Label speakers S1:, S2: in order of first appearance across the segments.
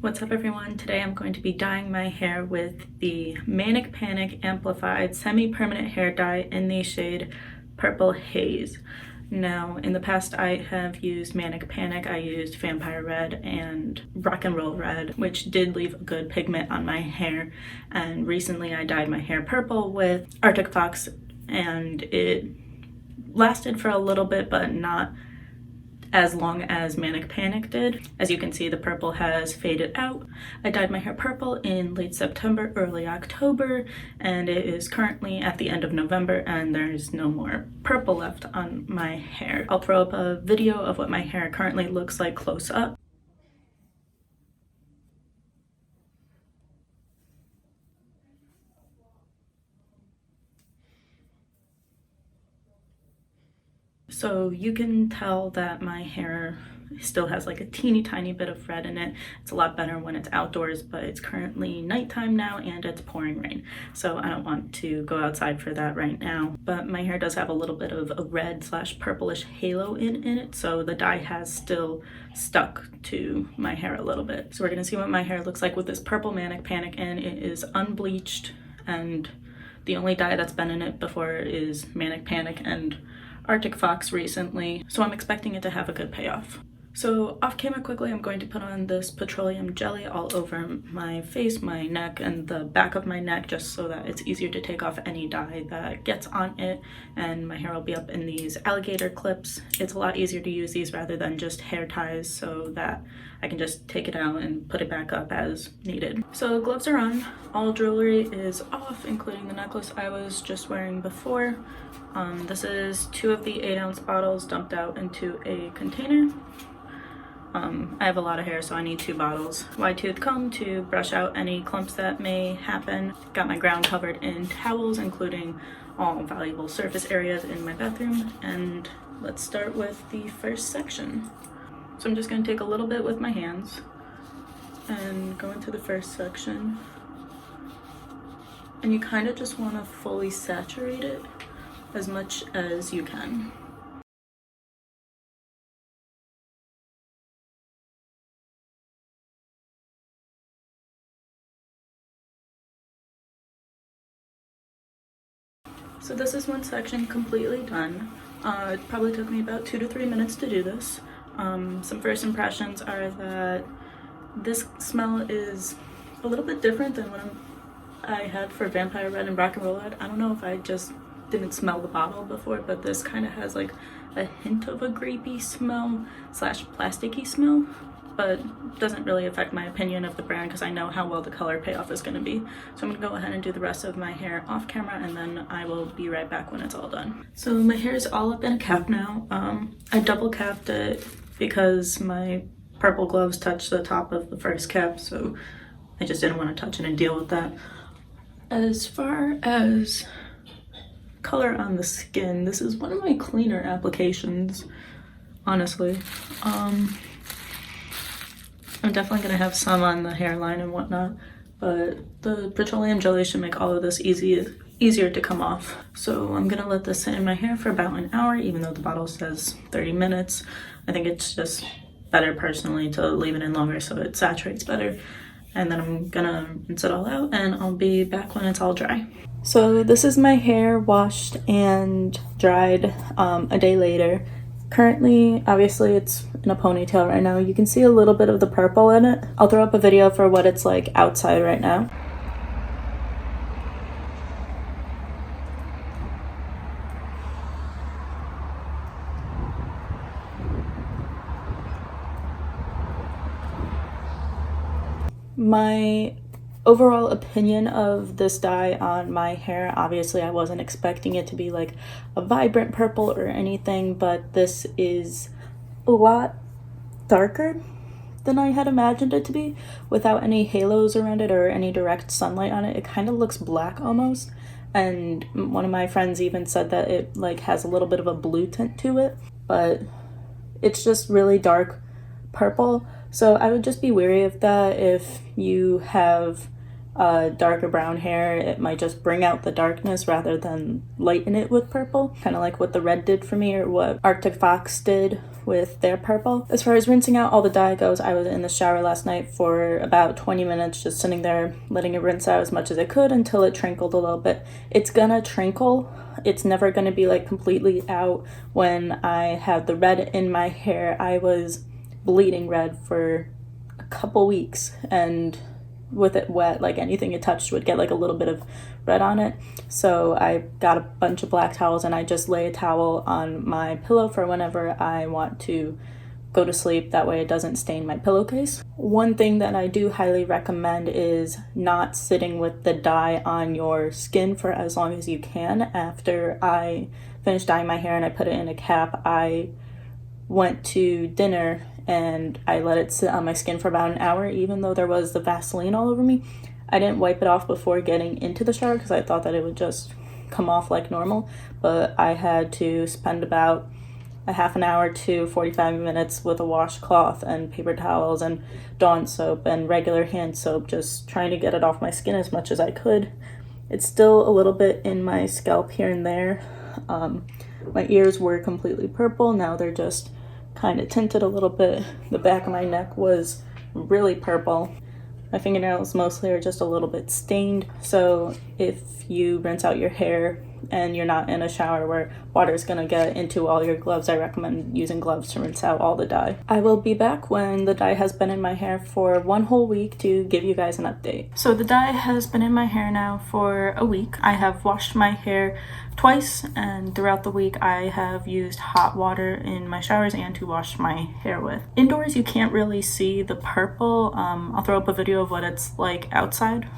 S1: What's up everyone? Today I'm going to be dyeing my hair with the Manic Panic Amplified Semi-Permanent Hair Dye in the shade Purple Haze. Now, in the past I have used Manic Panic, I used Vampire Red and Rock and Roll Red, which did leave a good pigment on my hair. And recently I dyed my hair purple with Arctic Fox and it lasted for a little bit, but not as long as Manic Panic did. As you can see, the purple has faded out. I dyed my hair purple in late September, early October, and it is currently at the end of November and there's no more purple left on my hair. I'll throw up a video of what my hair currently looks like close up. So you can tell that my hair still has like a teeny tiny bit of red in it. It's a lot better when it's outdoors, but it's currently nighttime now and it's pouring rain. So I don't want to go outside for that right now. But my hair does have a little bit of a red / purplish halo in it. So the dye has still stuck to my hair a little bit. So we're gonna see what my hair looks like with this purple Manic Panic, and it is unbleached, and the only dye that's been in it before is Manic Panic and Arctic Fox recently, so I'm expecting it to have a good payoff. So off camera quickly, I'm going to put on this petroleum jelly all over my face, my neck, and the back of my neck, just so that it's easier to take off any dye that gets on it, and my hair will be up in these alligator clips. It's a lot easier to use these rather than just hair ties, so that I can just take it out and put it back up as needed. So gloves are on, all jewelry is off, including the necklace I was just wearing before. This is 2 of the 8-ounce bottles dumped out into a container. I have a lot of hair, so I need 2 bottles. Wide tooth comb to brush out any clumps that may happen. Got my ground covered in towels, including all valuable surface areas in my bathroom. And let's start with the first section. So I'm just going to take a little bit with my hands and go into the first section. And you kind of just want to fully saturate it as much as you can. So this is one section completely done. It probably took me about 2 to 3 minutes to do this. Some first impressions are that this smell is a little bit different than what I had for Vampire Red and Rock and Roll Red. I don't know if I just didn't smell the bottle before, but this kind of has like a hint of a grapey smell / plasticky smell, but doesn't really affect my opinion of the brand because I know how well the color payoff is going to be. So I'm going to go ahead and do the rest of my hair off camera, and then I will be right back when it's all done. So my hair is all up in a cap now. I double capped it because my purple gloves touched the top of the first cap, so I just didn't want to touch it and deal with that. As far as color on the skin, this is one of my cleaner applications, honestly. I'm definitely gonna have some on the hairline and whatnot, but the petroleum jelly should make all of this easier to come off. So I'm gonna let this sit in my hair for about an hour, even though the bottle says 30 minutes. I think it's just better personally to leave it in longer so it saturates better. And then I'm gonna rinse it all out and I'll be back when it's all dry. So this is my hair washed and dried a day later. Currently, obviously it's in a ponytail right now. You can see a little bit of the purple in it. I'll throw up a video for what it's like outside right now. My overall opinion of this dye on my hair, obviously I wasn't expecting it to be like a vibrant purple or anything, but this is a lot darker than I had imagined it to be. Without any halos around it or any direct sunlight on it, it kind of looks black almost. And one of my friends even said that it like has a little bit of a blue tint to it, but it's just really dark purple. So I would just be wary of that if you have darker brown hair, it might just bring out the darkness rather than lighten it with purple, kind of like what the red did for me or what Arctic Fox did with their purple. As far as rinsing out all the dye goes, I was in the shower last night for about 20 minutes just sitting there letting it rinse out as much as it could until it trickled a little bit. It's gonna trickle. It's never gonna be like completely out. When I had the red in my hair, I was bleeding red for a couple weeks, and with it wet, like anything it touched would get like a little bit of red on it. So I got a bunch of black towels and I just lay a towel on my pillow for whenever I want to go to sleep. That way it doesn't stain my pillowcase. One thing that I do highly recommend is not sitting with the dye on your skin for as long as you can. After I finished dyeing my hair and I put it in a cap, I went to dinner and I let it sit on my skin for about an hour, even though there was the Vaseline all over me. I didn't wipe it off before getting into the shower because I thought that it would just come off like normal, but I had to spend about a half an hour to 45 minutes with a washcloth and paper towels and Dawn soap and regular hand soap, just trying to get it off my skin as much as I could. It's still a little bit in my scalp here and there. My ears were completely purple. Now they're just kind of tinted a little bit. The back of my neck was really purple. My fingernails mostly are just a little bit stained. So if you rinse out your hair and you're not in a shower where water is gonna get into all your gloves, I recommend using gloves to rinse out all the dye. I will be back when the dye has been in my hair for 1 whole week to give you guys an update. So the dye has been in my hair now for a week. I have washed my hair twice, and throughout the week I have used hot water in my showers and to wash my hair with. Indoors you can't really see the purple. I'll throw up a video of what it's like outside.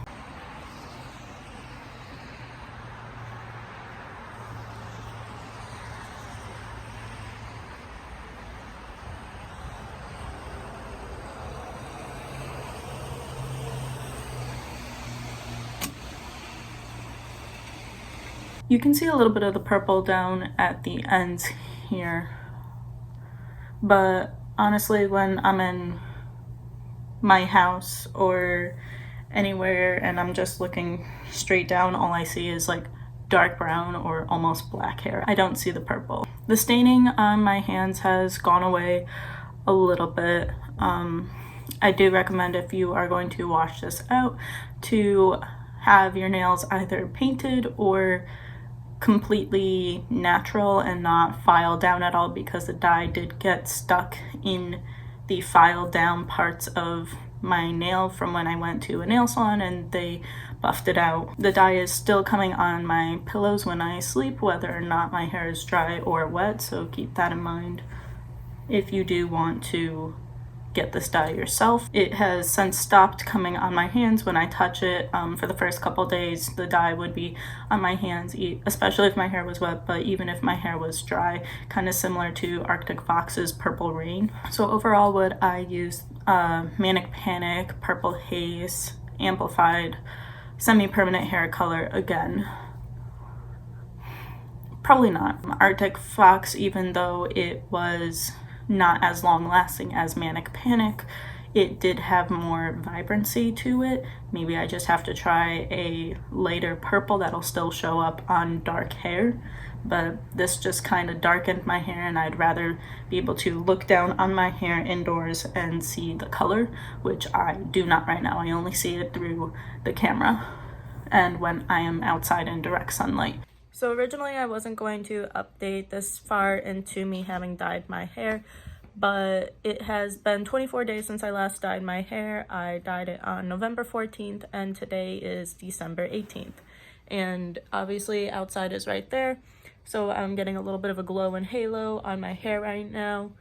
S1: You can see a little bit of the purple down at the ends here, but honestly, when I'm in my house or anywhere and I'm just looking straight down, all I see is like dark brown or almost black hair. I don't see the purple. The staining on my hands has gone away a little bit. I do recommend, if you are going to wash this out, to have your nails either painted or completely natural and not filed down at all, because the dye did get stuck in the filed down parts of my nail from when I went to a nail salon and they buffed it out. The dye is still coming on my pillows when I sleep, whether or not my hair is dry or wet, so keep that in mind if you do want to get this dye yourself. It has since stopped coming on my hands when I touch it. For the first couple days the dye would be on my hands, especially if my hair was wet, but even if my hair was dry, kind of similar to Arctic Fox's Purple Rain. So overall, would I use Manic Panic Purple Haze Amplified Semi-Permanent Hair Color again? Probably not. Arctic Fox, even though it was not as long lasting as Manic Panic, it did have more vibrancy to it. Maybe I just have to try a lighter purple that'll still show up on dark hair, but this just kind of darkened my hair, and I'd rather be able to look down on my hair indoors and see the color, which I do not right now. I only see it through the camera and when I am outside in direct sunlight. So originally I wasn't going to update this far into me having dyed my hair, but it has been 24 days since I last dyed my hair. I dyed it on November 14th and today is December 18th. And obviously outside is right there, so I'm getting a little bit of a glow and halo on my hair right now.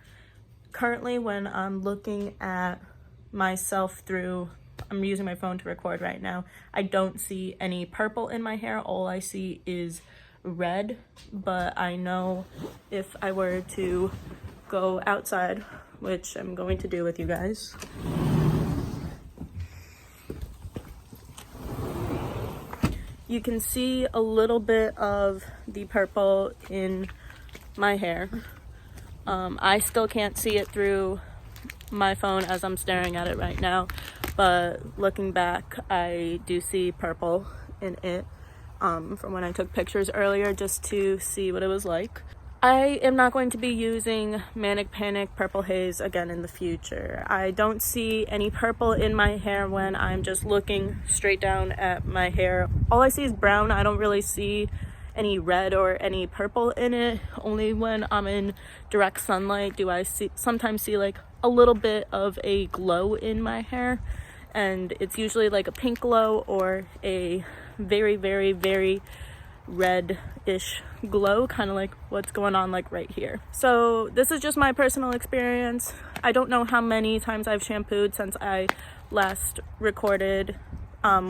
S1: Currently, when I'm looking at myself through, I'm using my phone to record right now, I don't see any purple in my hair. All I see is red, but I know if I were to go outside, which I'm going to do with you guys, you can see a little bit of the purple in my hair. I still can't see it through my phone as I'm staring at it right now, but looking back, I do see purple in it from when I took pictures earlier just to see what it was like. I am not going to be using Manic Panic Purple Haze again in the future. I don't see any purple in my hair when I'm just looking straight down at my hair. All I see is brown. I don't really see any red or any purple in it. Only when I'm in direct sunlight do I sometimes see like a little bit of a glow in my hair, and it's usually like a pink glow or a very, very, very red-ish glow, kind of like what's going on like right here. So this is just my personal experience. I don't know how many times I've shampooed since I last recorded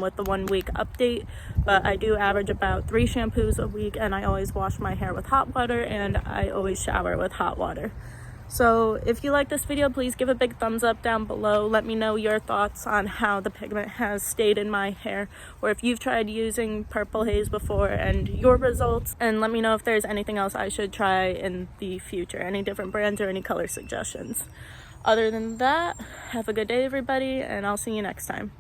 S1: with the 1 week update, but I do average about 3 shampoos a week, and I always wash my hair with hot water, and I always shower with hot water. So if you like this video, please give a big thumbs up down below. Let me know your thoughts on how the pigment has stayed in my hair, or if you've tried using Purple Haze before and your results, and let me know if there's anything else I should try in the future, any different brands or any color suggestions. Other than that, have a good day everybody, and I'll see you next time.